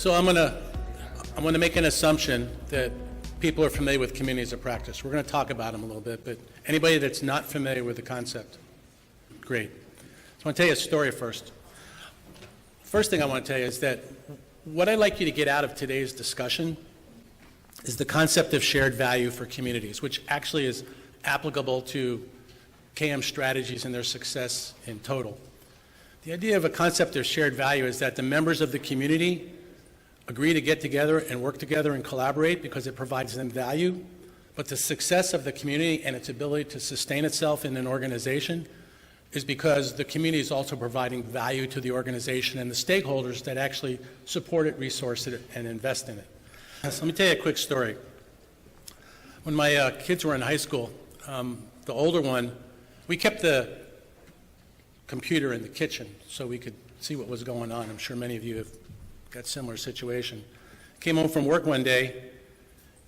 So I'm gonna make an assumption that people are familiar with communities of practice. We're gonna talk about them a little bit, but anybody that's not familiar with the concept, great. So I want to tell you a story first. First thing I want to tell you is that what I'd like you to get out of today's discussion is the concept of shared value for communities, which actually is applicable to KM strategies and their success in total. The idea of a concept of shared value is that the members of the community agree to get together and work together and collaborate because it provides them value, but the success of the community and its ability to sustain itself in an organization is because the community is also providing value to the organization and the stakeholders that actually support it, resource it, and invest in it. So let me tell you a quick story. When my kids were in high school, the older one, we kept the computer in the kitchen so we could see what was going on. I'm sure many of you have got a similar situation. Came home from work one day,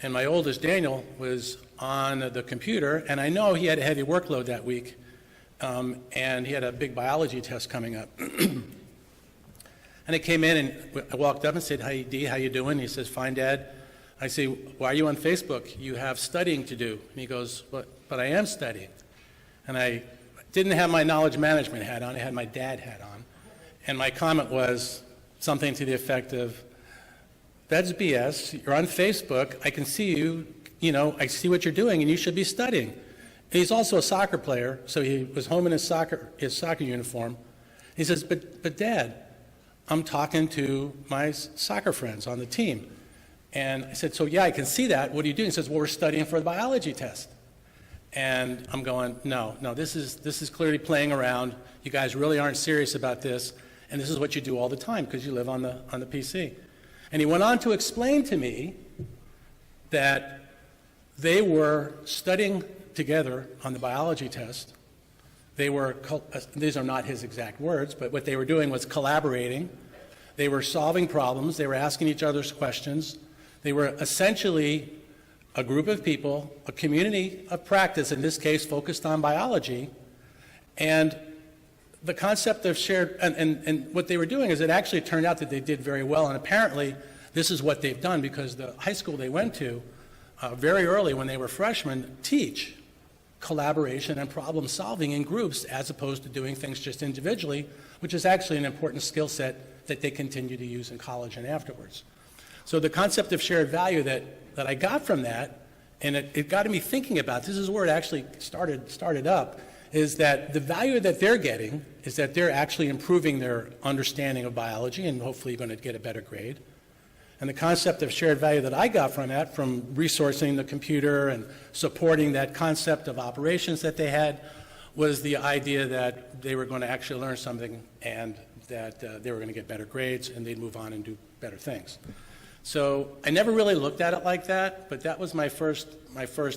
and my oldest, Daniel, was on the computer, and I know he had a heavy workload that week, and he had a big biology test coming up. And I came in, and I walked up and said, "Hi, D, how you doing?" He says, "Fine, Dad." I say, "Why are you on Facebook? You have studying to do." And he goes, but I am studying. And I didn't have my knowledge management hat on, I had my dad hat on. And my comment was something to the effect of, "That's BS, you're on Facebook, I can see you, I see what you're doing and you should be studying." And he's also a soccer player, so he was home in his soccer uniform. He says, but Dad, I'm talking to my soccer friends on the team. And I said, "So yeah, I can see that, what are you doing?" He says, "Well, we're studying for the biology test." And I'm going, no, this is clearly playing around. You guys really aren't serious about this, and this is what you do all the time because you live on the PC. And he went on to explain to me that they were studying together on the biology test. They were, these are not his exact words, but what they were doing was collaborating. They were solving problems. They were asking each other's questions. They were essentially a group of people, a community of practice, in this case focused on biology, and the concept of shared, and what they were doing is it actually turned out that they did very well, and apparently this is what they've done because the high school they went to, very early when they were freshmen, teach collaboration and problem solving in groups as opposed to doing things just individually, which is actually an important skill set that they continue to use in college and afterwards. So the concept of shared value that I got from that, and it got me thinking about, this is where it actually started up, is that the value that they're getting is that they're actually improving their understanding of biology and hopefully going to get a better grade. And the concept of shared value that I got from that, from resourcing the computer and supporting that concept of operations that they had, was the idea that they were going to actually learn something and that they were going to get better grades and they'd move on and do better things. So I never really looked at it like that, but that was my first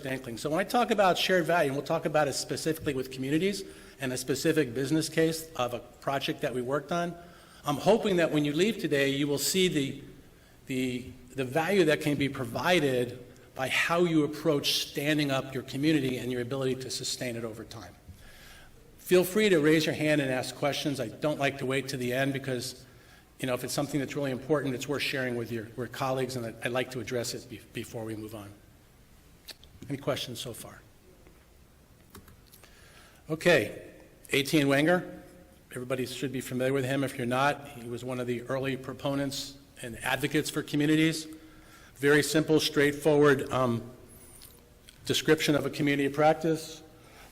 inkling. So when I talk about shared value, and we'll talk about it specifically with communities and a specific business case of a project that we worked on, I'm hoping that when you leave today, you will see the value that can be provided by how you approach standing up your community and your ability to sustain it over time. Feel free to raise your hand and ask questions. I don't like to wait to the end because if it's something that's really important, it's worth sharing with your colleagues, and I'd like to address it before we move on. Any questions so far? Okay, A.T. Wenger. Everybody should be familiar with him. If you're not, he was one of the early proponents and advocates for communities. Very simple, straightforward description of a community of practice.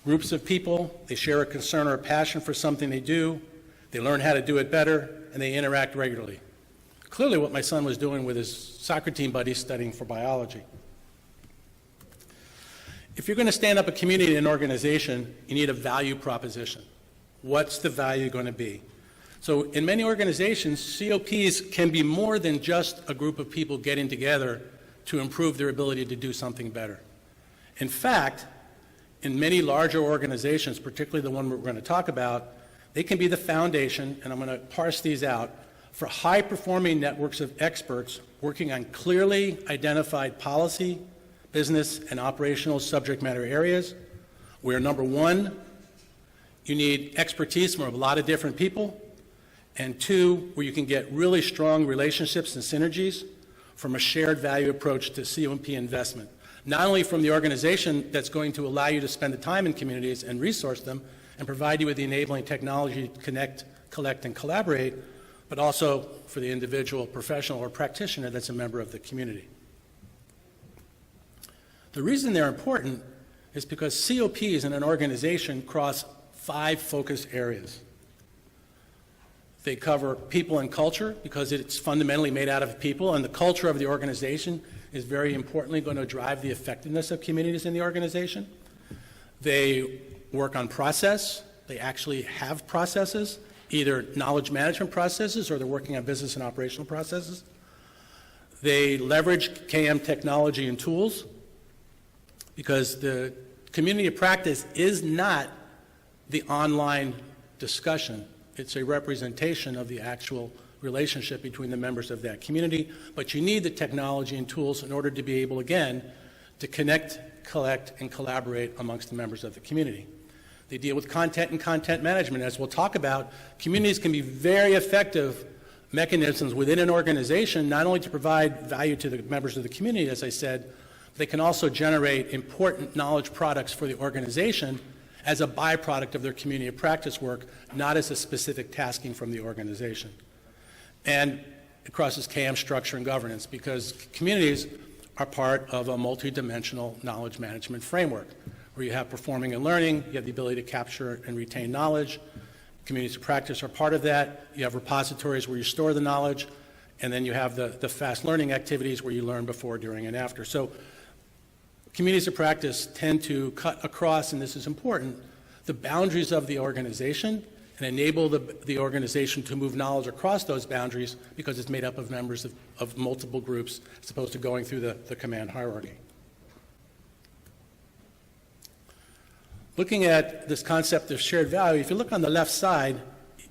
Groups of people, they share a concern or a passion for something they do. They learn how to do it better, and they interact regularly. Clearly what my son was doing with his soccer team buddies studying for biology. If you're going to stand up a community and an organization, you need a value proposition. What's the value going to be? So in many organizations, COPs can be more than just a group of people getting together to improve their ability to do something better. In fact, in many larger organizations, particularly the one we're going to talk about, they can be the foundation, and I'm going to parse these out, for high-performing networks of experts working on clearly identified policy, business, and operational subject matter areas where, number one, you need expertise from a lot of different people, and two, where you can get really strong relationships and synergies from a shared value approach to COP investment. Not only from the organization that's going to allow you to spend the time in communities and resource them and provide you with the enabling technology to connect, collect, and collaborate, but also for the individual professional or practitioner that's a member of the community. The reason they're important is because COPs in an organization cross 5 focus areas. They cover people and culture because it's fundamentally made out of people, and the culture of the organization is very importantly going to drive the effectiveness of communities in the organization. They work on process. They actually have processes, either knowledge management processes or they're working on business and operational processes. They leverage KM technology and tools because the community of practice is not the online discussion. It's a representation of the actual relationship between the members of that community, but you need the technology and tools in order to be able, again, to connect, collect, and collaborate amongst the members of the community. They deal with content and content management. As we'll talk about, communities can be very effective mechanisms within an organization, not only to provide value to the members of the community, as I said, they can also generate important knowledge products for the organization as a byproduct of their community of practice work, not as a specific tasking from the organization. And it crosses KM structure and governance because communities are part of a multidimensional knowledge management framework where you have performing and learning, you have the ability to capture and retain knowledge. Communities of practice are part of that. You have repositories where you store the knowledge, and then you have the fast learning activities where you learn before, during, and after. So communities of practice tend to cut across, and this is important, the boundaries of the organization and enable the organization to move knowledge across those boundaries because it's made up of members of multiple groups as opposed to going through the command hierarchy. Looking at this concept of shared value, if you look on the left side,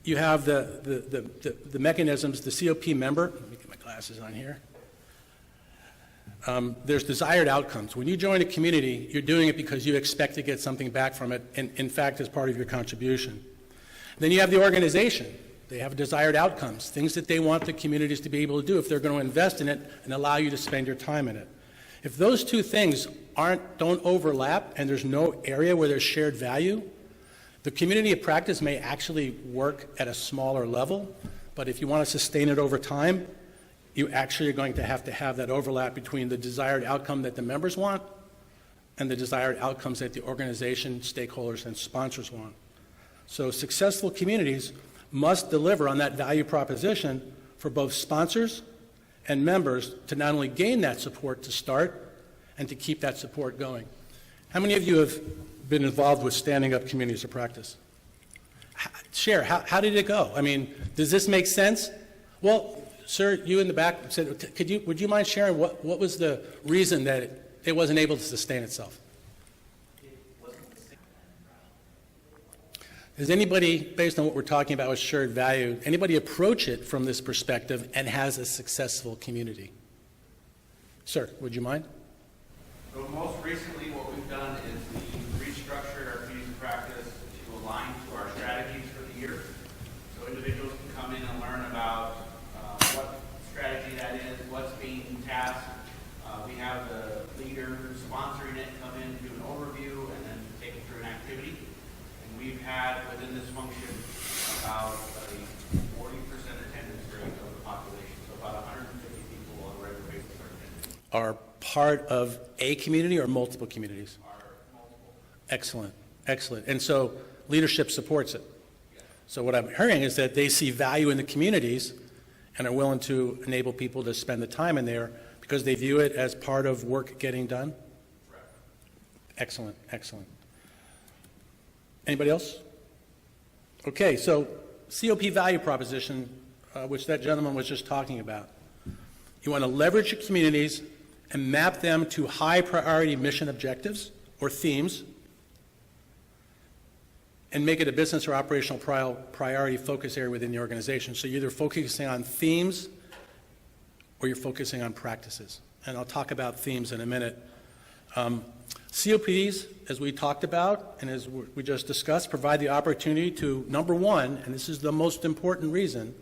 you have the mechanisms, the COP member. Let me get my glasses on here. There's desired outcomes. When you join a community, you're doing it because you expect to get something back from it, and in fact, as part of your contribution. Then you have the organization. They have desired outcomes, things that they want the communities to be able to do if they're going to invest in it and allow you to spend your time in it. If those two things don't overlap and there's no area where there's shared value, the community of practice may actually work at a smaller level, but if you want to sustain it over time, you actually are going to have that overlap between the desired outcome that the members want and the desired outcomes that the organization, stakeholders, and sponsors want. So successful communities must deliver on that value proposition for both sponsors and members to not only gain that support to start and to keep that support going. How many of you have been involved with standing up communities of practice? Share, how did it go? I mean, does this make sense? Well, sir, you in the back said, would you mind sharing what was the reason that it wasn't able to sustain itself? Does anybody, based on what we're talking about with shared value, anybody approach it from this perspective and has a successful community? Sir, would you mind? So most recently what we've done is we restructured our community of practice to align to our strategies for the year. So individuals can come in and learn about what strategy that is, what's being tasked. We have the leader who's sponsoring it come in, do an overview, and then take it through an activity. We've had within this function about a 40% attendance rate of the population, so about 150 people on a regular basis are attending. Are part of a community or multiple communities? Are multiple. Excellent, excellent. And so leadership supports it. Yes. So what I'm hearing is that they see value in the communities and are willing to enable people to spend the time in there because they view it as part of work getting done? Correct. Excellent, excellent. Anybody else? Okay, so COP value proposition, which that gentleman was just talking about. You want to leverage your communities and map them to high priority mission objectives or themes and make it a business or operational priority focus area within the organization. So you're either focusing on themes or you're focusing on practices. And I'll talk about themes in a minute. COPs, as we talked about and as we just discussed, provide the opportunity to, number one, and this is the most important reason,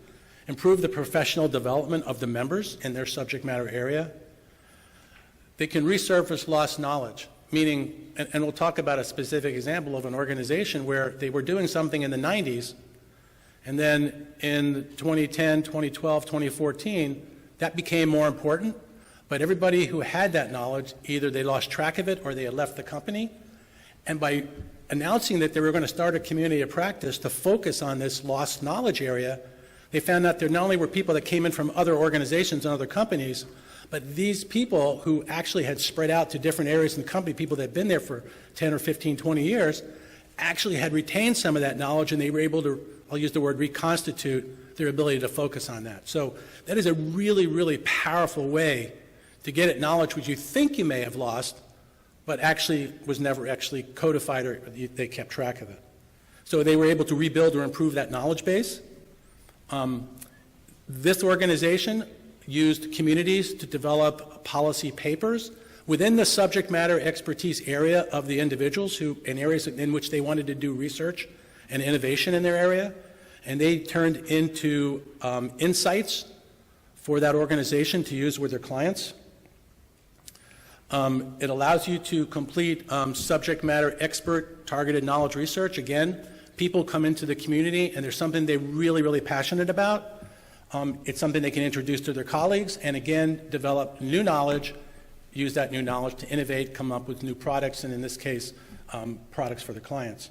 improve the professional development of the members in their subject matter area. They can resurface lost knowledge, meaning, and we'll talk about a specific example of an organization where they were doing something in the 90s, and then in 2010, 2012, 2014, that became more important. But everybody who had that knowledge, either they lost track of it or they had left the company. And by announcing that they were going to start a community of practice to focus on this lost knowledge area, they found out there not only were people that came in from other organizations and other companies, but these people who actually had spread out to different areas in the company, people that had been there for 10 or 15, 20 years, actually had retained some of that knowledge, and they were able to, I'll use the word reconstitute, their ability to focus on that. So that is a really, really powerful way to get at knowledge which you think you may have lost, but actually was never actually codified or they kept track of it. So they were able to rebuild or improve that knowledge base. This organization used communities to develop policy papers within the subject matter expertise area of the individuals who, in areas in which they wanted to do research and innovation in their area, and they turned into insights for that organization to use with their clients. It allows you to complete subject matter expert targeted knowledge research. Again, people come into the community and there's something they're really, really passionate about. It's something they can introduce to their colleagues and again, develop new knowledge, use that new knowledge to innovate, come up with new products, and in this case, products for the clients.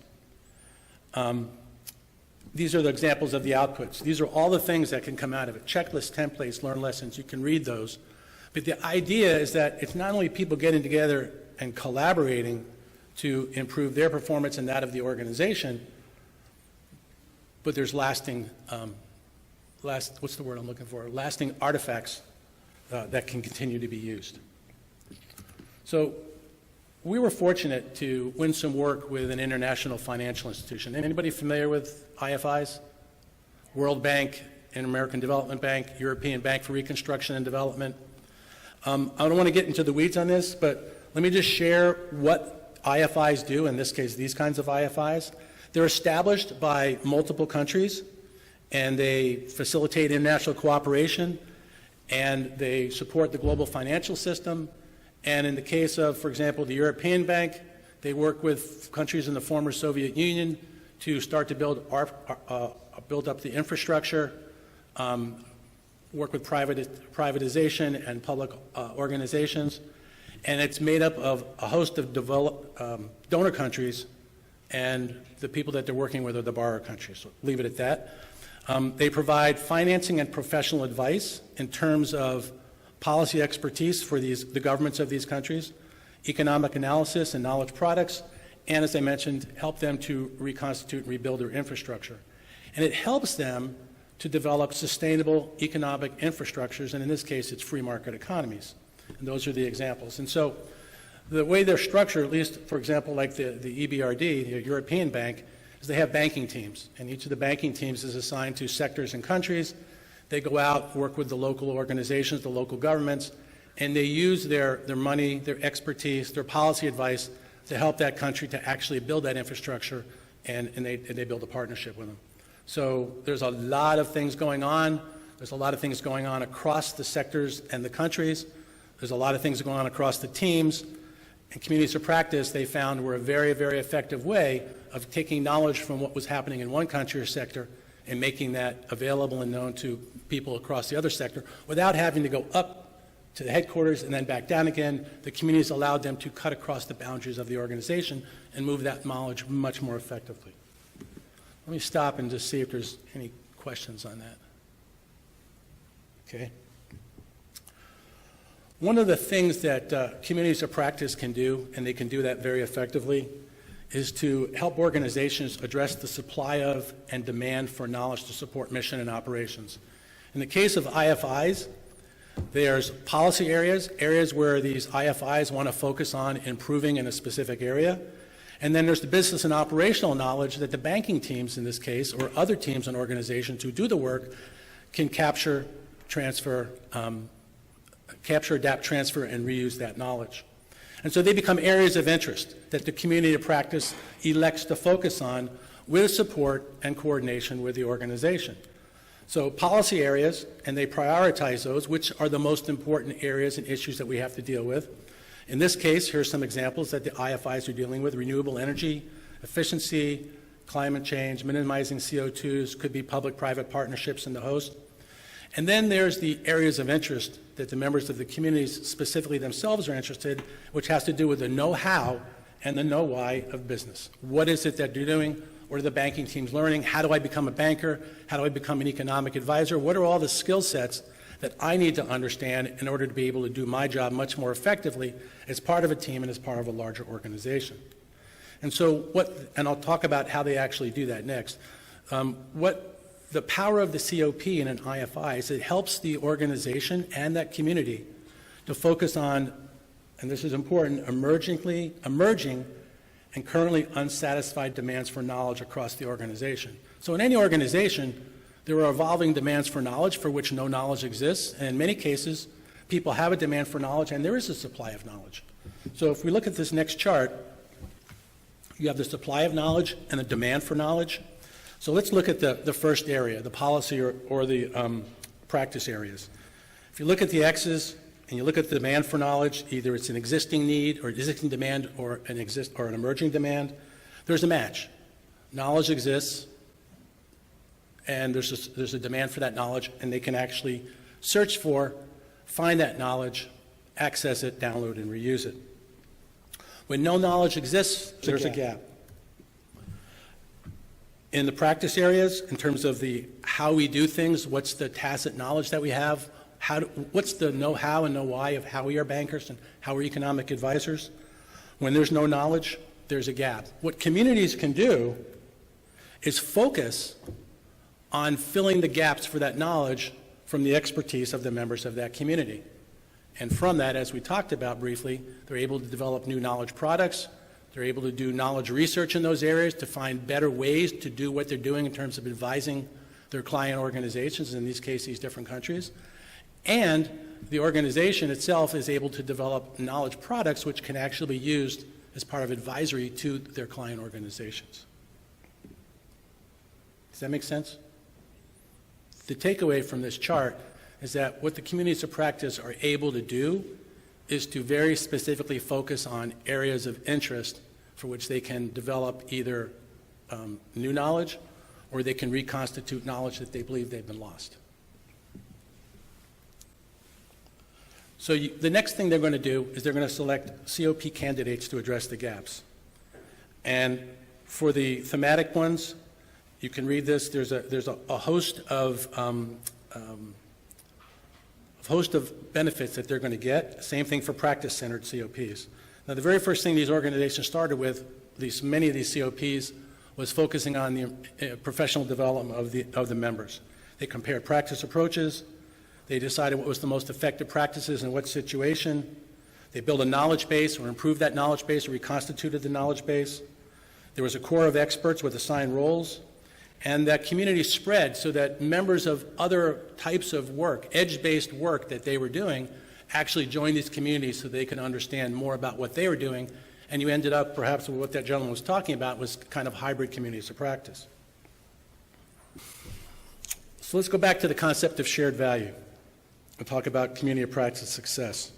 These are the examples of the outputs. These are all the things that can come out of it. Checklists, templates, learn lessons, you can read those. But the idea is that it's not only people getting together and collaborating to improve their performance and that of the organization, but there's lasting lasting artifacts that can continue to be used. So we were fortunate to win some work with an international financial institution. Anybody familiar with IFIs? World Bank, Inter-American Development Bank, European Bank for Reconstruction and Development. I don't want to get into the weeds on this, but let me just share what IFIs do, in this case, these kinds of IFIs. They're established by multiple countries, and they facilitate international cooperation, and they support the global financial system. And in the case of, for example, the European Bank, they work with countries in the former Soviet Union to start to build up the infrastructure, work with privatization and public organizations. And it's made up of a host of donor countries, and the people that they're working with are the borrower countries. So leave it at that. They provide financing and professional advice in terms of policy expertise for the governments of these countries, economic analysis and knowledge products, and as I mentioned, help them to reconstitute and rebuild their infrastructure. And it helps them to develop sustainable economic infrastructures, and in this case, it's free market economies. And those are the examples. And so the way they're structured, at least, for example, like the EBRD, the European Bank, is they have banking teams, and each of the banking teams is assigned to sectors and countries. They go out, work with the local organizations, the local governments, and they use their money, their expertise, their policy advice to help that country to actually build that infrastructure, and they build a partnership with them. So there's a lot of things going on. There's a lot of things going on across the sectors and the countries. There's a lot of things going on across the teams. And communities of practice, they found, were a very, very effective way of taking knowledge from what was happening in one country or sector and making that available and known to people across the other sector without having to go up to the headquarters and then back down again. The communities allowed them to cut across the boundaries of the organization and move that knowledge much more effectively. Let me stop and just see if there's any questions on that. Okay. One of the things that communities of practice can do, and they can do that very effectively, is to help organizations address the supply of and demand for knowledge to support mission and operations. In the case of IFIs, there's policy areas where these IFIs want to focus on improving in a specific area. And then there's the business and operational knowledge that the banking teams, in this case, or other teams and organizations who do the work, can capture, adapt, transfer, and reuse that knowledge. And so they become areas of interest that the community of practice elects to focus on with support and coordination with the organization. So policy areas, and they prioritize those, which are the most important areas and issues that we have to deal with. In this case, here are some examples that the IFIs are dealing with: renewable energy, efficiency, climate change, minimizing CO2s, could be public-private partnerships in the host. And then there's the areas of interest that the members of the communities specifically themselves are interested, which has to do with the know-how and the know-why of business. What is it that they're doing? What are the banking teams learning? How do I become a banker? How do I become an economic advisor? What are all the skill sets that I need to understand in order to be able to do my job much more effectively as part of a team and as part of a larger organization? And so and I'll talk about how they actually do that next. What the power of the COP in an IFI is it helps the organization and that community to focus on, and this is important, emerging and currently unsatisfied demands for knowledge across the organization. So in any organization, there are evolving demands for knowledge for which no knowledge exists, and in many cases, people have a demand for knowledge and there is a supply of knowledge. So if we look at this next chart, you have the supply of knowledge and the demand for knowledge. So let's look at the first area, the policy or the practice areas. If you look at the X's and you look at the demand for knowledge, either it's an existing need or existing demand or an emerging demand, there's a match. Knowledge exists, and there's a demand for that knowledge, and they can actually search for, find that knowledge, access it, download, and reuse it. When no knowledge exists, there's a gap. In the practice areas, in terms of how we do things, what's the tacit knowledge that we have, what's the know-how and know-why of how we are bankers and how we're economic advisors? When there's no knowledge, there's a gap. What communities can do is focus on filling the gaps for that knowledge from the expertise of the members of that community. And from that, as we talked about briefly, they're able to develop new knowledge products. They're able to do knowledge research in those areas to find better ways to do what they're doing in terms of advising their client organizations, in these cases, different countries. And the organization itself is able to develop knowledge products which can actually be used as part of advisory to their client organizations. Does that make sense? The takeaway from this chart is that what the communities of practice are able to do is to very specifically focus on areas of interest for which they can develop either new knowledge or they can reconstitute knowledge that they believe they've been lost. So the next thing they're going to do is they're going to select COP candidates to address the gaps. And for the thematic ones, you can read this. There's a host of benefits that they're going to get. Same thing for practice-centered COPs. Now, the very first thing these organizations started with, many of these COPs, was focusing on the professional development of the members. They compared practice approaches. They decided what was the most effective practices in what situation. They built a knowledge base or improved that knowledge base or reconstituted the knowledge base. There was a core of experts with assigned roles. And that community spread so that members of other types of work, edge-based work that they were doing, actually joined these communities so they could understand more about what they were doing. And you ended up, perhaps with what that gentleman was talking about, was kind of hybrid communities of practice. So let's go back to the concept of shared value and talk about community of practice success.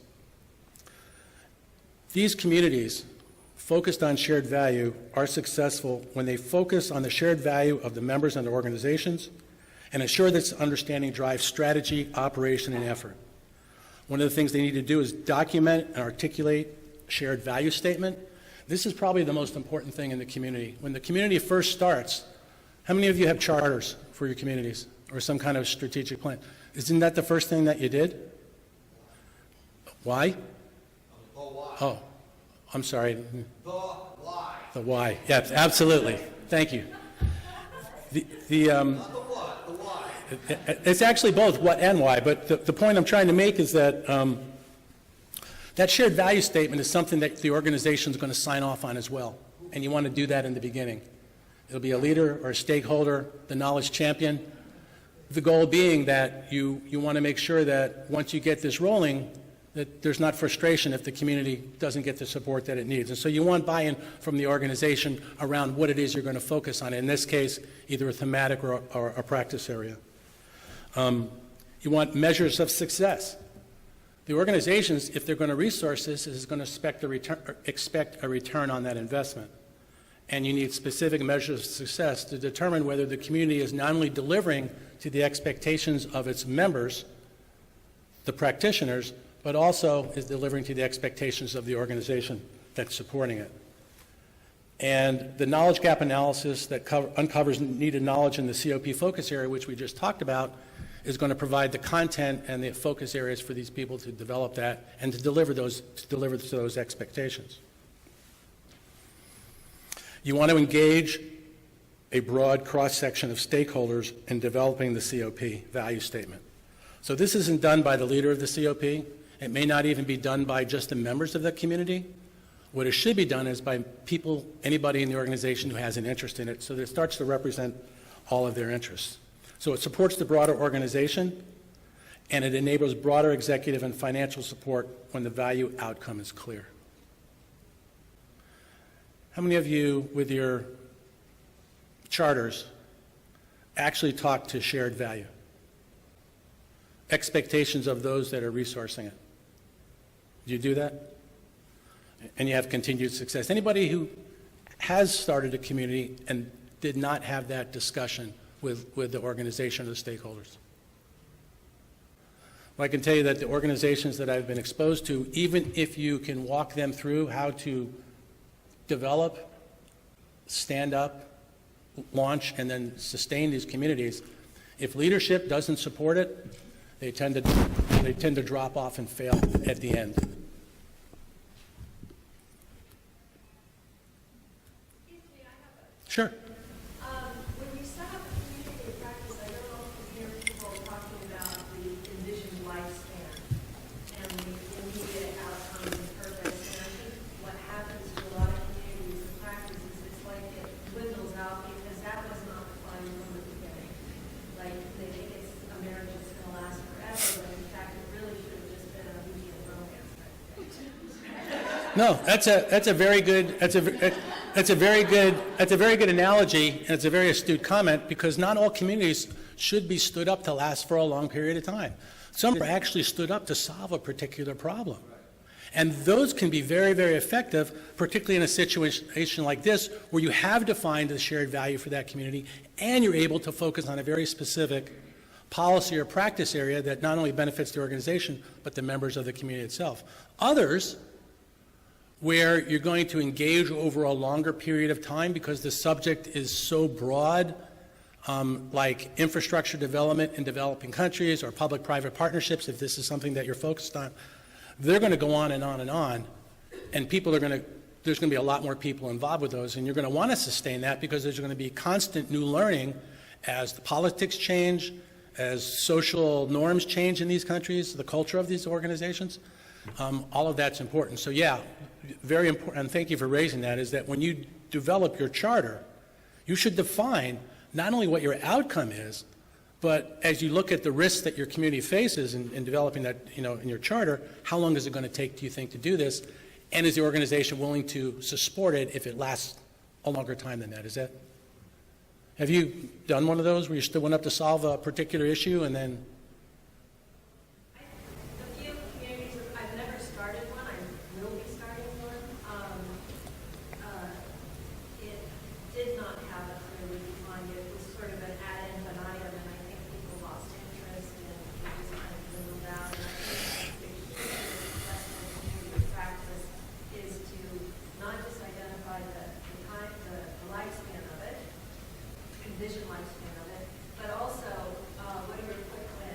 These communities focused on shared value are successful when they focus on the shared value of the members and their organizations and ensure that this understanding drives strategy, operation, and effort. One of the things they need to do is document and articulate a shared value statement. This is probably the most important thing in the community. When the community first starts, how many of you have charters for your communities or some kind of strategic plan? Isn't that the first thing that you did? Why? Oh. I'm sorry. The why. The why. Yeah, absolutely. Thank you. Not the what, the why. It's actually both what and why, but the point I'm trying to make is that that shared value statement is something that the organization is going to sign off on as well, and you want to do that in the beginning. It'll be a leader or a stakeholder, the knowledge champion, the goal being that you want to make sure that once you get this rolling, that there's not frustration if the community doesn't get the support that it needs. And so you want buy-in from the organization around what it is you're going to focus on. In this case, either a thematic or a practice area. You want measures of success. The organizations, if they're going to resource this, is going to expect a return on that investment. And you need specific measures of success to determine whether the community is not only delivering to the expectations of its members, the practitioners, but also is delivering to the expectations of the organization that's supporting it. And the knowledge gap analysis that uncovers needed knowledge in the COP focus area, which we just talked about, is going to provide the content and the focus areas for these people to develop that and to deliver to those expectations. You want to engage a broad cross-section of stakeholders in developing the COP value statement. So this isn't done by the leader of the COP. It may not even be done by just the members of the community. What it should be done is by people, anybody in the organization who has an interest in it, so that it starts to represent all of their interests. So it supports the broader organization, and it enables broader executive and financial support when the value outcome is clear. How many of you, with your charters, actually talk to shared value? Expectations of those that are resourcing it. Do you do that? And you have continued success. Anybody who has started a community and did not have that discussion with the organization or the stakeholders? Well, I can tell you that the organizations that I've been exposed to, even if you can walk them through how to develop, stand up, launch, and then sustain these communities, if leadership doesn't support it, they tend to drop off and fail at the end. Sure. When you set up a community of practice, I don't often hear people talking about the envisioned lifespan and the immediate outcomes and purpose. And I think what happens to a lot of communities of practice is it's like it dwindles out because that was not defined from the beginning. Like they think it's a marriage that's going to last forever, but in fact it really should have just been a weekend romance type thing. No, that's a very good analogy, and it's a very astute comment, because not all communities should be stood up to last for a long period of time. Some are actually stood up to solve a particular problem. And those can be very, very effective, particularly in a situation like this, where you have defined the shared value for that community, and you're able to focus on a very specific policy or practice area that not only benefits the organization, but the members of the community itself. Others, where you're going to engage over a longer period of time because the subject is so broad, like infrastructure development in developing countries or public-private partnerships, if this is something that you're focused on, they're going to go on and on and on, and there's going to be a lot more people involved with those, and you're going to want to sustain that because there's going to be constant new learning as the politics change, as social norms change in these countries, the culture of these organizations. All of that's important. So yeah, very important, and thank you for raising that, is that when you develop your charter, you should define not only what your outcome is, but as you look at the risks that your community faces in developing that, in your charter, how long is it going to take, do you think, to do this? And is the organization willing to support it if it lasts a longer time than that? Have you done one of those where you stood one up to solve a particular issue and then? A few communities, I've never started one, I will be starting one. It did not have a clearly defined, it was sort of an ad infinitum, and I think people lost interest and it just kind of dwindled out. And I think the key to successful community practice is to not just identify the lifespan of it, envision lifespan of it, but also what are your quick wins?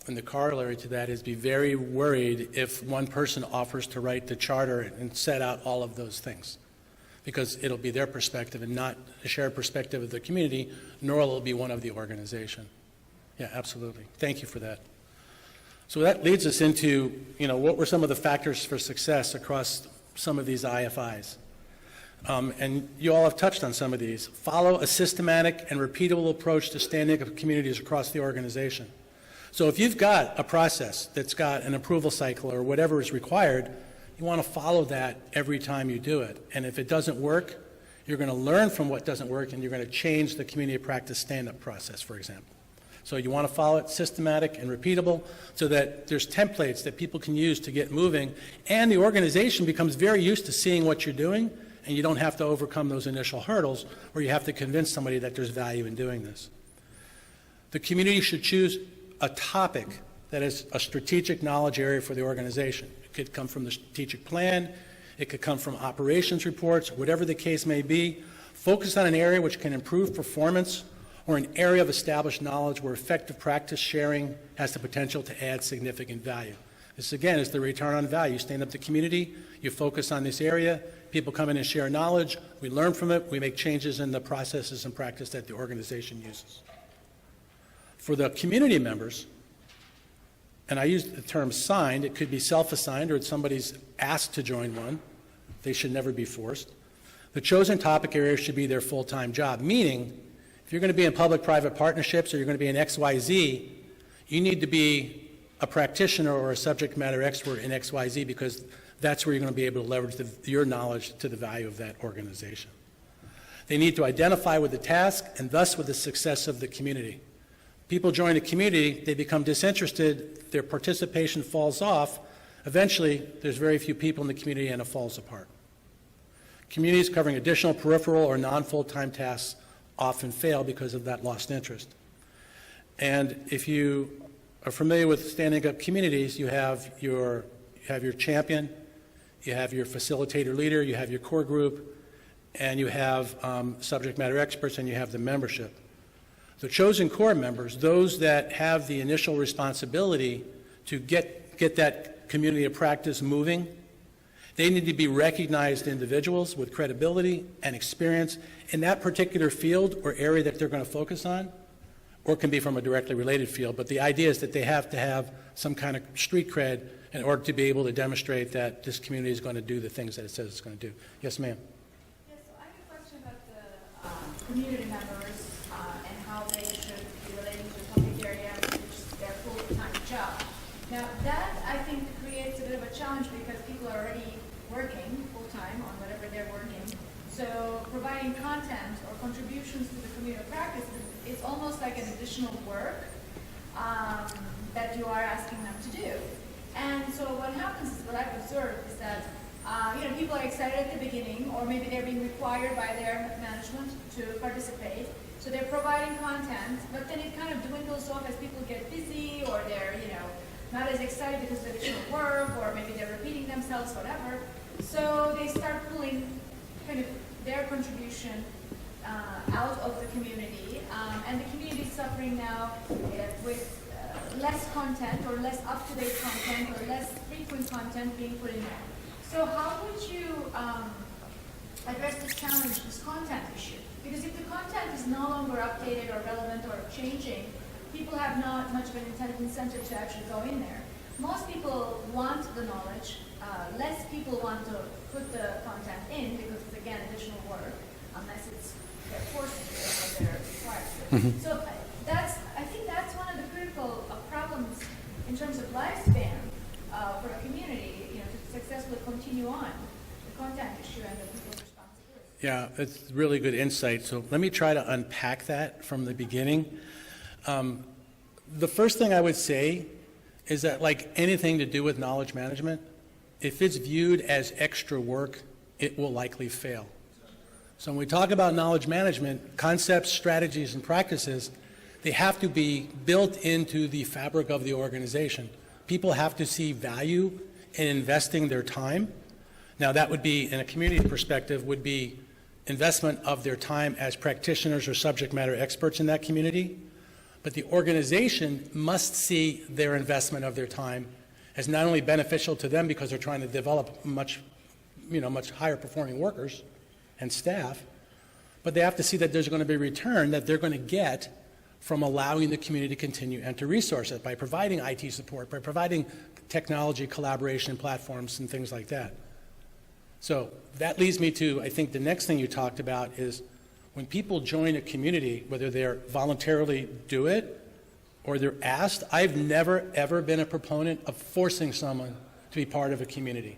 and the corollary to that is be very worried if one person offers to write the charter and set out all of those things, because it'll be their perspective and not a shared perspective of the community, nor will it be one of the organization. Yeah, absolutely. Thank you for that. So that leads us into, what were some of the factors for success across some of these IFIs? And you all have touched on some of these. Follow a systematic and repeatable approach to standing up communities across the organization. So if you've got a process that's got an approval cycle or whatever is required, you want to follow that every time you do it. And if it doesn't work, you're going to learn from what doesn't work, and you're going to change the community of practice stand-up process, for example. So you want to follow it systematic and repeatable so that there's templates that people can use to get moving, and the organization becomes very used to seeing what you're doing, and you don't have to overcome those initial hurdles where you have to convince somebody that there's value in doing this. The community should choose a topic that is a strategic knowledge area for the organization. It could come from the strategic plan, it could come from operations reports, whatever the case may be. Focus on an area which can improve performance, or an area of established knowledge where effective practice sharing has the potential to add significant value. This, again, is the return on value. You stand up the community, you focus on this area, people come in and share knowledge, we learn from it, we make changes in the processes and practice that the organization uses. For the community members, and I use the term signed, it could be self-assigned or somebody's asked to join one. They should never be forced. The chosen topic area should be their full-time job, meaning if you're going to be in public-private partnerships or you're going to be in XYZ, you need to be a practitioner or a subject matter expert in XYZ, because that's where you're going to be able to leverage your knowledge to the value of that organization. They need to identify with the task and thus with the success of the community. People join the community, they become disinterested, their participation falls off. Eventually, there's very few people in the community and it falls apart. Communities covering additional peripheral or non-full-time tasks often fail because of that lost interest. And if you are familiar with standing up communities, you have your champion, you have your facilitator leader, you have your core group, and you have subject matter experts, and you have the membership. The chosen core members, those that have the initial responsibility to get that community of practice moving, they need to be recognized individuals with credibility and experience in that particular field or area that they're going to focus on, or it can be from a directly related field. But the idea is that they have to have some kind of street cred in order to be able to demonstrate that this community is going to do the things that it says it's going to do. Yes, ma'am. Yes, so I have a question about the community members and how they should be relating to the public area, which is their full-time job. Now, that, I think, creates a bit of a challenge because people are already working full-time on whatever they're working. So providing content or contributions to the community of practice is almost like an additional work that you are asking them to do. And so what happens is, what I've observed is that people are excited at the beginning, or maybe they're being required by their management to participate. So they're providing content, but then it kind of dwindles off as people get busy, or they're not as excited because of additional work, or maybe they're repeating themselves, whatever. So they start pulling kind of their contribution out of the community, and the community is suffering now with less content, or less up-to-date content, or less frequent content being put in there. So how would you address this challenge, this content issue? Because if the content is no longer updated or relevant or changing, people have not much of an incentive to actually go in there. Most people want the knowledge. Less people want to put the content in because it's, again, additional work, unless it's they're forced to do it or they're required to. Mm-hmm. So I think that's one of the critical problems in terms of lifespan for a community, to successfully continue on the content issue and the people's responsibility. Yeah, it's really good insight. So let me try to unpack that from the beginning. The first thing I would say is that, like anything to do with knowledge management, if it's viewed as extra work, it will likely fail. So when we talk about knowledge management, concepts, strategies, and practices, they have to be built into the fabric of the organization. People have to see value in investing their time. Now that would be, in a community perspective, would be investment of their time as practitioners or subject matter experts in that community. But the organization must see their investment of their time as not only beneficial to them because they're trying to develop much higher performing workers and staff, but they have to see that there's going to be a return that they're going to get from allowing the community to continue and to resource it by providing IT support, by providing technology collaboration platforms and things like that. So that leads me to, I think the next thing you talked about is when people join a community, whether they're voluntarily do it or they're asked, I've never, ever been a proponent of forcing someone to be part of a community.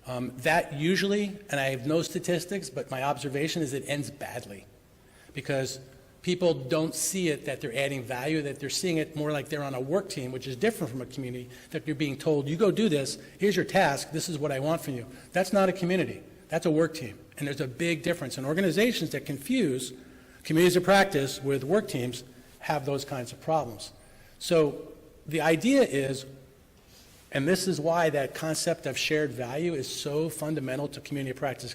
That usually, and I have no statistics, but my observation is it ends badly because people don't see it that they're adding value, that they're seeing it more like they're on a work team, which is different from a community, that you're being told, you go do this, here's your task, this is what I want from you. That's not a community, that's a work team. And there's a big difference. And organizations that confuse communities of practice with work teams have those kinds of problems. So the idea is, and this is why that concept of shared value is so fundamental to community of practice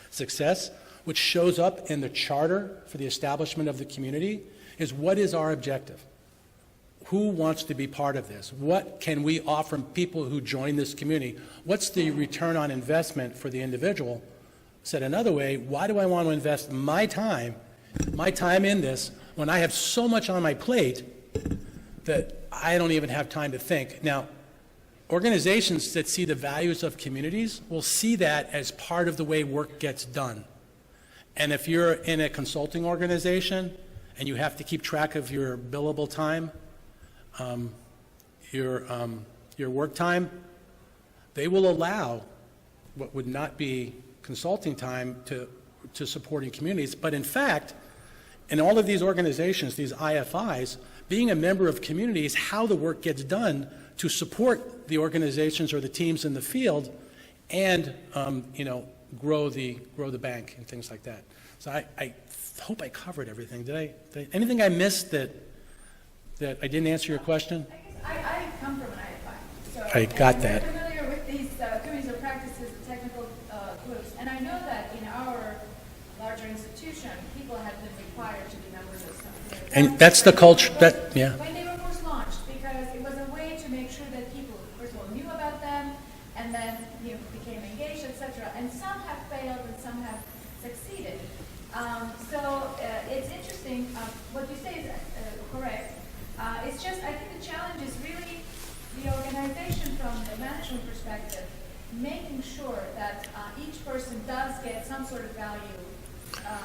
success, which shows up in the charter for the establishment of the community, is what is our objective? Who wants to be part of this? What can we offer people who join this community? What's the return on investment for the individual? Said another way, why do I want to invest my time in this when I have so much on my plate that I don't even have time to think? Now, organizations that see the values of communities will see that as part of the way work gets done. And if you're in a consulting organization and you have to keep track of your billable time, your work time, they will allow what would not be consulting time to supporting communities. But in fact, in all of these organizations, these IFIs, being a member of community is how the work gets done to support the organizations or the teams in the field and grow the bank and things like that. So I hope I covered everything. Did anything I missed that I didn't answer your question? I guess I come from an IFI, so I got that. I'm familiar with these communities of practices, technical groups, and I know that in our larger institution, people have been required to be members of some. And that's the culture. Yeah. When they were first launched, because it was a way to make sure that people, first of all, knew about them, and then became engaged, etc. And some have failed, and some have succeeded. So it's interesting. What you say is correct. It's just, I think the challenge is really the organization from the management perspective, making sure that each person does get some sort of value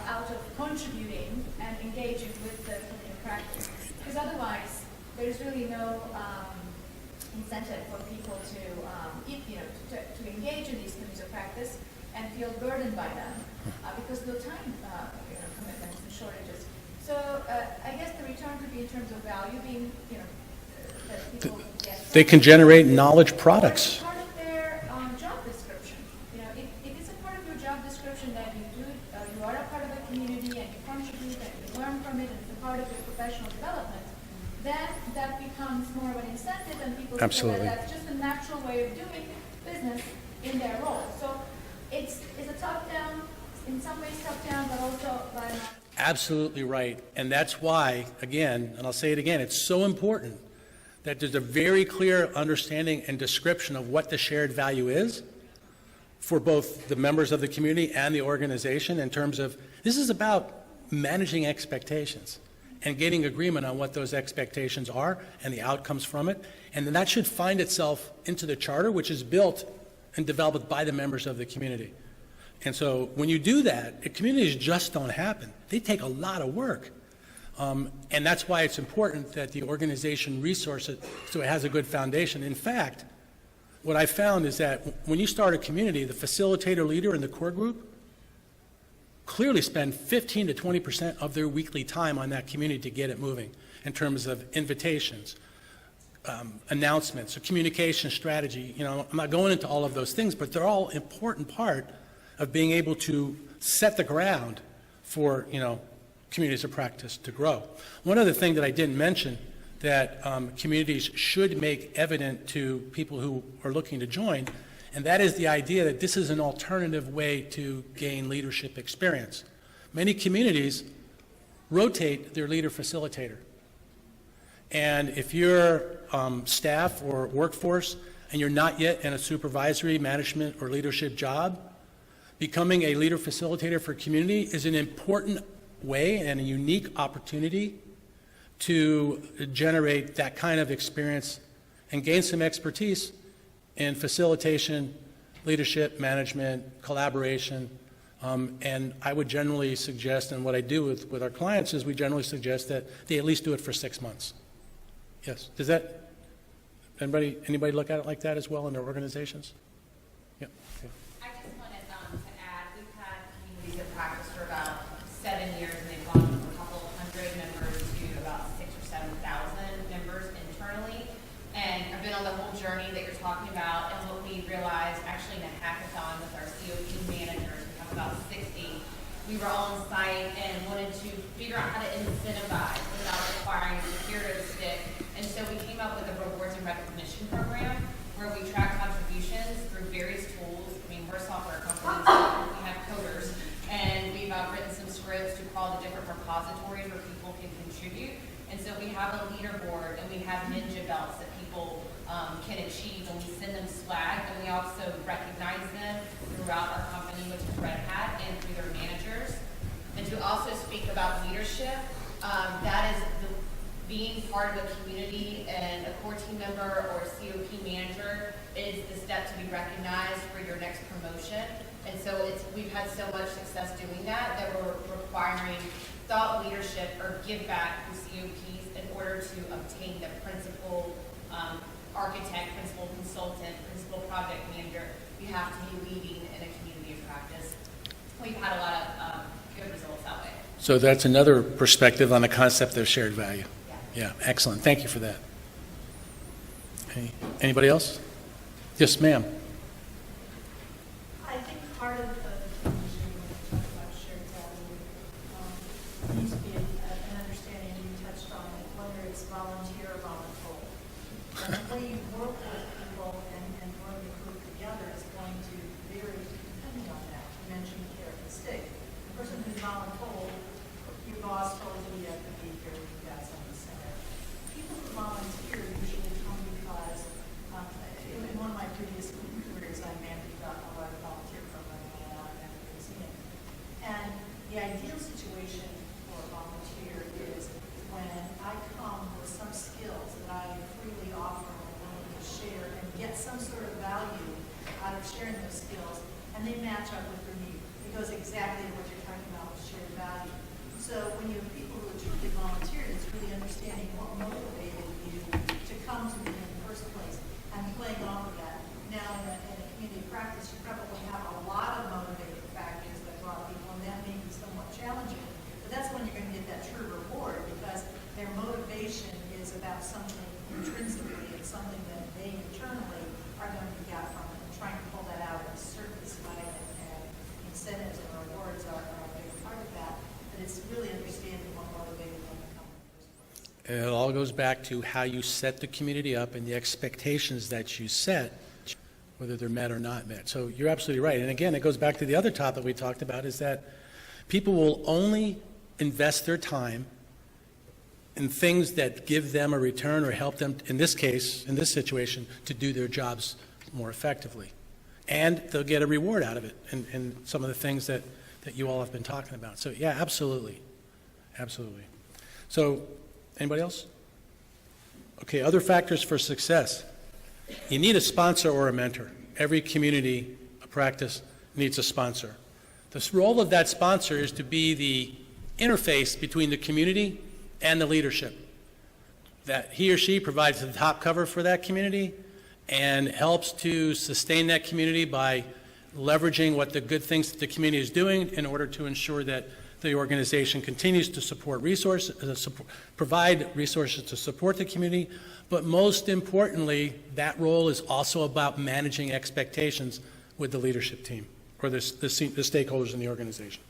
out of contributing and engaging with the community practice. Because otherwise, there's really no incentive for people to engage in these communities of practice and feel burdened by them because of the time commitments and shortages. So I guess the return could be in terms of value being, that people get. They can generate knowledge products. Part of their job description. If it's a part of your job description that you are a part of a community and you contribute and you learn from it and it's a part of your professional development, then that becomes more of an incentive and people feel that that's just a natural way of doing business in their role. So it's a top-down, in some ways top-down, but also by Absolutely right. And that's why, again, and I'll say it again, it's so important that there's a very clear understanding and description of what the shared value is for both the members of the community and the organization in terms of, this is about managing expectations and getting agreement on what those expectations are and the outcomes from it. And then that should find itself into the charter, which is built and developed by the members of the community. And so when you do that, communities just don't happen. They take a lot of work. And that's why it's important that the organization resource it so it has a good foundation. In fact, what I found is that when you start a community, the facilitator leader in the core group clearly spend 15 to 20% of their weekly time on that community to get it moving in terms of invitations, announcements, or communication strategy. I'm not going into all of those things, but they're all important part of being able to set the ground for, communities of practice to grow. One other thing that I didn't mention that communities should make evident to people who are looking to join, and that is the idea that this is an alternative way to gain leadership experience. Many communities rotate their leader facilitator. And if you're staff or workforce and you're not yet in a supervisory, management, or leadership job, becoming a leader facilitator for community is an important way and a unique opportunity to generate that kind of experience and gain some expertise in facilitation, leadership, management, collaboration. And I would generally suggest, and what I do with our clients is we generally suggest that they at least do it for 6 months. Yes, does that, anybody look at it like that as well in their organizations? Yeah. Okay. I just wanted to add, we've had communities of practice for about 7 years, and they've gone from a couple hundred members to about 6,000 or 7,000 members internally. And I've been on the whole journey that you're talking about, and what we realized actually in a hackathon with our COP managers, we have about 60, we were all on site and wanted to figure out how to incentivize without requiring a hero stick. And so we came up with a rewards and recognition program where we track contributions through various tools. I mean, we're a software company, so we have coders, and we've written some scripts to crawl the different repositories where people can contribute. And so we have a leaderboard, and we have ninja belts that people can achieve, and we send them swag, and we also recognize them throughout our company, which is Red Hat, and through their managers. And to also speak about leadership, that is being part of a community, and a core team member or a COP manager is the step to be recognized for your next promotion. And so we've had so much success doing that we're requiring thought leadership or give back through COPs in order to obtain the principal architect, principal consultant, principal project manager. You have to be leading in a community of practice. We've had a lot of good results that way. So that's another perspective on the concept of shared value. Yeah, excellent. Thank you for that. Anybody else? Yes, ma'am. I think part of the conversation when we talk about shared value needs to be an understanding, and you touched on it, whether it's volunteer or voluntold. And the way you work with people and run the group together is going to vary depending on that. You mentioned the carrot and stick. The person who's voluntold, your boss told you you have to be here, you got something to say. People who volunteer usually come because, in one of my previous careers, I managed a lot of volunteer programs at the museum. And the ideal situation for a volunteer is when I come with some skills that I freely offer and willing to share and get some sort of value out of sharing those skills, and they match up with their need. It goes exactly what you're talking about with shared value. So when you have people who are truly volunteered, it's really understanding what motivated you to come to me in the first place and playing off of that. Now, in a community of practice, you probably have a lot of motivating factors that draw people, and that may be somewhat challenging. But that's when you're going to get that true reward, because their motivation is about something intrinsically and something that they internally are going to get from it. And trying to pull that out in a surface way, and incentives and rewards are a big part of that. But it's really understanding what motivated them to come in the first place. It all goes back to how you set the community up and the expectations that you set, whether they're met or not met. So you're absolutely right. And again, it goes back to the other topic we talked about, is that people will only invest their time in things that give them a return or help them, in this case, in this situation, to do their jobs more effectively. And they'll get a reward out of it in some of the things that you all have been talking about. So yeah, absolutely. Absolutely. So anybody else? Okay, other factors for success. You need a sponsor or a mentor. Every community practice needs a sponsor. The role of that sponsor is to be the interface between the community and the leadership. That he or she provides the top cover for that community and helps to sustain that community by leveraging what the good things that the community is doing in order to ensure that the organization continues to support resources, provide resources to support the community, but most importantly, that role is also about managing expectations with the leadership team or the stakeholders in the organization.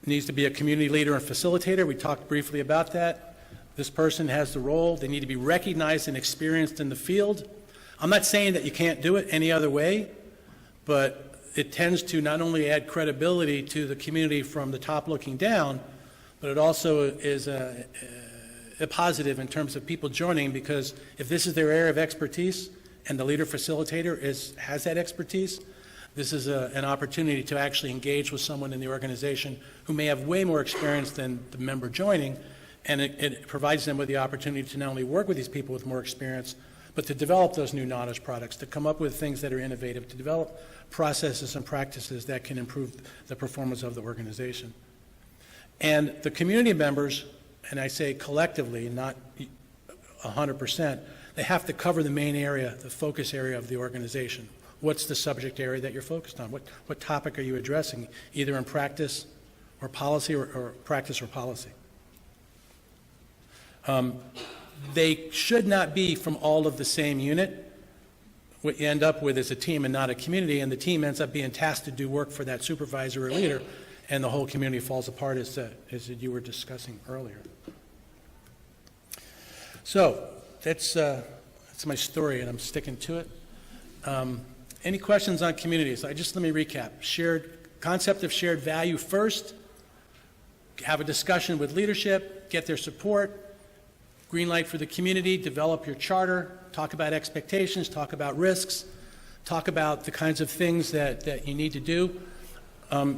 It needs to be a community leader and facilitator. We talked briefly about that. This person has the role. They need to be recognized and experienced in the field. I'm not saying that you can't do it any other way, but it tends to not only add credibility to the community from the top looking down, but it also is a positive in terms of people joining, because if this is their area of expertise and the leader facilitator has that expertise, this is an opportunity to actually engage with someone in the organization who may have way more experience than the member joining, and it provides them with the opportunity to not only work with these people with more experience, but to develop those new knowledge products, to come up with things that are innovative, to develop processes and practices that can improve the performance of the organization. And the community members, and I say collectively, not 100%, they have to cover the main area, the focus area of the organization. What's the subject area that you're focused on? What topic are you addressing, either in practice or policy, or practice or policy? They should not be from all of the same unit. What you end up with is a team and not a community, and the team ends up being tasked to do work for that supervisor or leader, and the whole community falls apart, as you were discussing earlier. So that's my story, and I'm sticking to it. Any questions on communities? Let me recap. Concept of shared value first. Have a discussion with leadership, get their support. Green light for the community, develop your charter, talk about expectations, talk about risks, talk about the kinds of things that you need to do.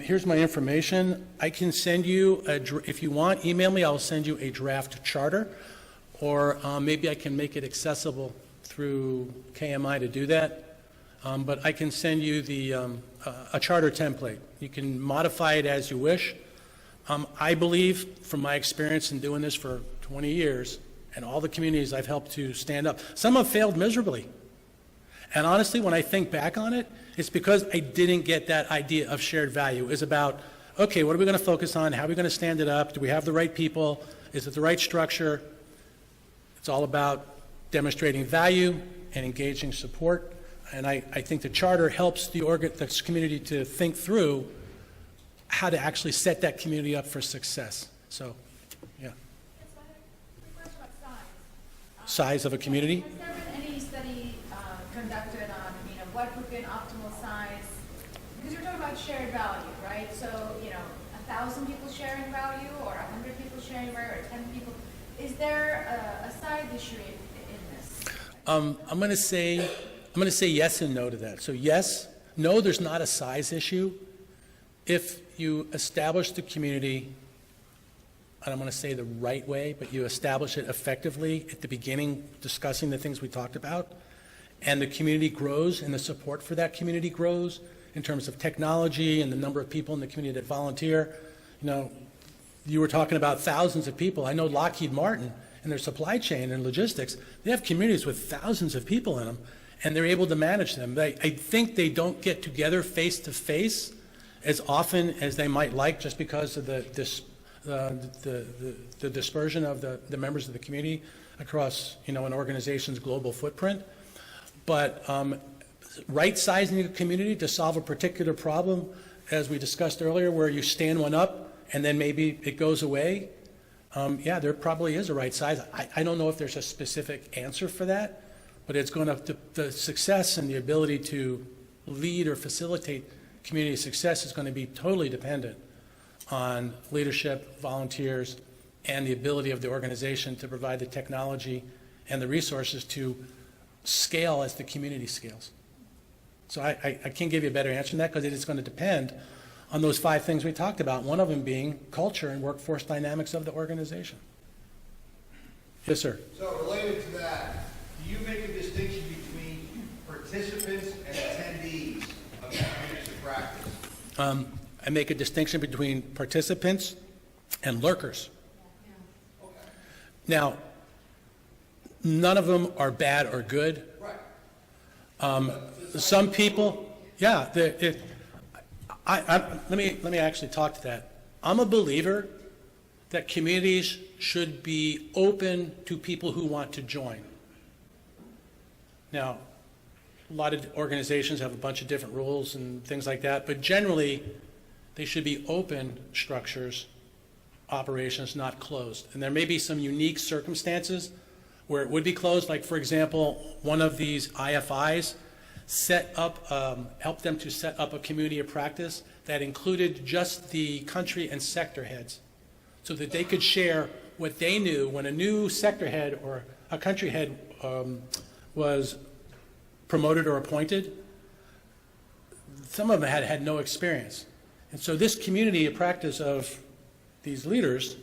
Here's my information. I can send you, if you want, email me, I'll send you a draft charter, or maybe I can make it accessible through KMI to do that. But I can send you a charter template. You can modify it as you wish. I believe, from my experience in doing this for 20 years, and all the communities I've helped to stand up, some have failed miserably. And honestly, when I think back on it, it's because I didn't get that idea of shared value. It's about, okay, what are we going to focus on? How are we going to stand it up? Do we have the right people? Is it the right structure? It's all about demonstrating value and engaging support. And I think the charter helps the community to think through how to actually set that community up for success. So, yeah. Size of a community? Has there been any study conducted on, what would be an optimal size? Because you're talking about shared value, right? So, 1,000 people sharing value, or 100 people sharing value, or 10 people. Is there a side issue in this? I'm going to say yes and no to that. So yes, no, there's not a size issue. If you establish the community, and I'm going to say the right way, but you establish it effectively at the beginning, discussing the things we talked about, and the community grows and the support for that community grows in terms of technology and the number of people in the community that volunteer. You were talking about thousands of people. I know Lockheed Martin and their supply chain and logistics, they have communities with thousands of people in them, and they're able to manage them. I think they don't get together face to face as often as they might like, just because of the dispersion of the members of the community across, an organization's global footprint. But right-sizing a community to solve a particular problem, as we discussed earlier, where you stand one up and then maybe it goes away, there probably is a right size. I don't know if there's a specific answer for that, but it's going to, the success and the ability to lead or facilitate community success is going to be totally dependent on leadership, volunteers, and the ability of the organization to provide the technology and the resources to scale as the community scales. So I can't give you a better answer than that, because it is going to depend on those 5 things we talked about, one of them being culture and workforce dynamics of the organization. Yes, sir. So related to that, do you make a distinction between participants and attendees of communities of practice? I make a distinction between participants and lurkers. Okay. Now, none of them are bad or good. Right. Some people, let me actually talk to that. I'm a believer that communities should be open to people who want to join. Now, a lot of organizations have a bunch of different rules and things like that, but generally, they should be open structures, operations, not closed. And there may be some unique circumstances where it would be closed, like, for example, one of these IFIs helped them to set up a community of practice that included just the country and sector heads. so that they could share what they knew when a new sector head or a country head was promoted or appointed. Some of them had no experience. And so this community of practice of these leaders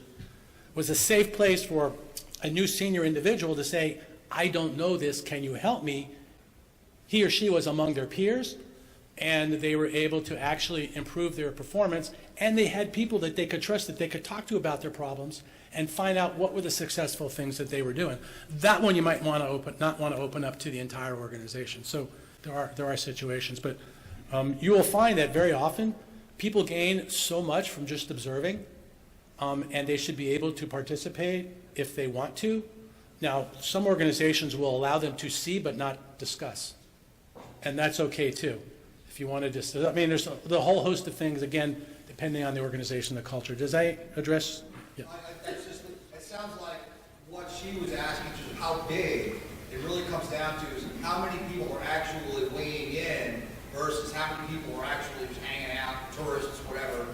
was a safe place for a new senior individual to say, I don't know this, can you help me? He or she was among their peers, and they were able to actually improve their performance, and they had people that they could trust, that they could talk to about their problems and find out what were the successful things that they were doing. That one you might want to not want to open up to the entire organization. So there are situations, but you will find that very often people gain so much from just observing, and they should be able to participate if they want to. Now, some organizations will allow them to see but not discuss, and that's okay too. If you want to just, I mean, there's the whole host of things, again, depending on the organization, the culture. Does that address? Yeah. That's just, it sounds like what she was asking, just how big it really comes down to is how many people are actually weighing in versus how many people are actually just hanging out, tourists, whatever,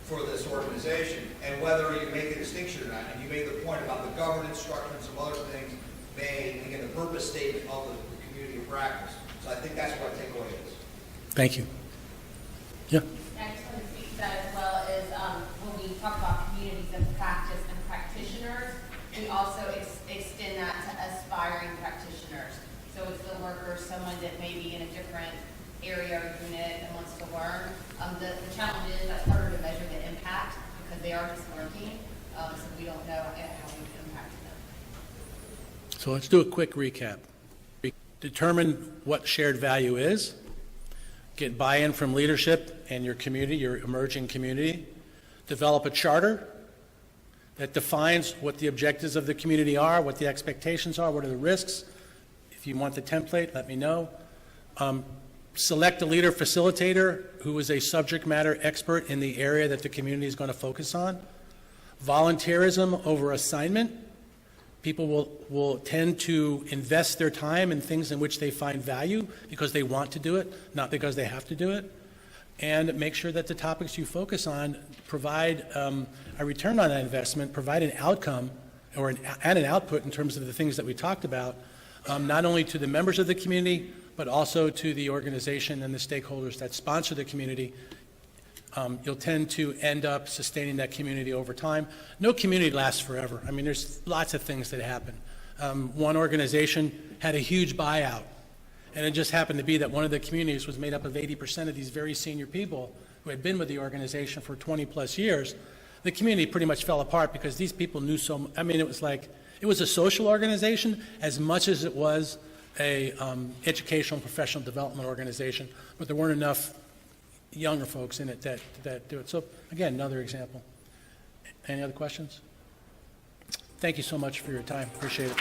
for this organization, and whether you make a distinction or not. And you made the point about the governance structure and some other things made, again, the purpose statement of the community of practice. So I think that's what my takeaway is. Thank you. Yeah. I just want to speak to that as well is when we talk about communities of practice and practitioners, we also extend that to aspiring practitioners. So it's the worker, someone that may be in a different area or unit and wants to learn. The challenge is that's harder to measure the impact because they are just working, so we don't know how we've impacted them. So let's do a quick recap. Determine what shared value is. Get buy-in from leadership and your community, your emerging community. Develop a charter that defines what the objectives of the community are, what the expectations are, what are the risks. If you want the template, let me know. Select a leader facilitator who is a subject matter expert in the area that the community is going to focus on. Volunteerism over assignment. People will tend to invest their time in things in which they find value because they want to do it, not because they have to do it. And make sure that the topics you focus on provide a return on that investment, provide an outcome and an output in terms of the things that we talked about, not only to the members of the community, but also to the organization and the stakeholders that sponsor the community. You'll tend to end up sustaining that community over time. No community lasts forever. I mean, there's lots of things that happen. One organization had a huge buyout, and it just happened to be that one of the communities was made up of 80% of these very senior people who had been with the organization for 20 plus years. The community pretty much fell apart because these people knew so much. I mean, it was a social organization as much as it was a educational and professional development organization, but there weren't enough younger folks in it that do it. So again, another example. Any other questions? Thank you so much for your time. Appreciate it.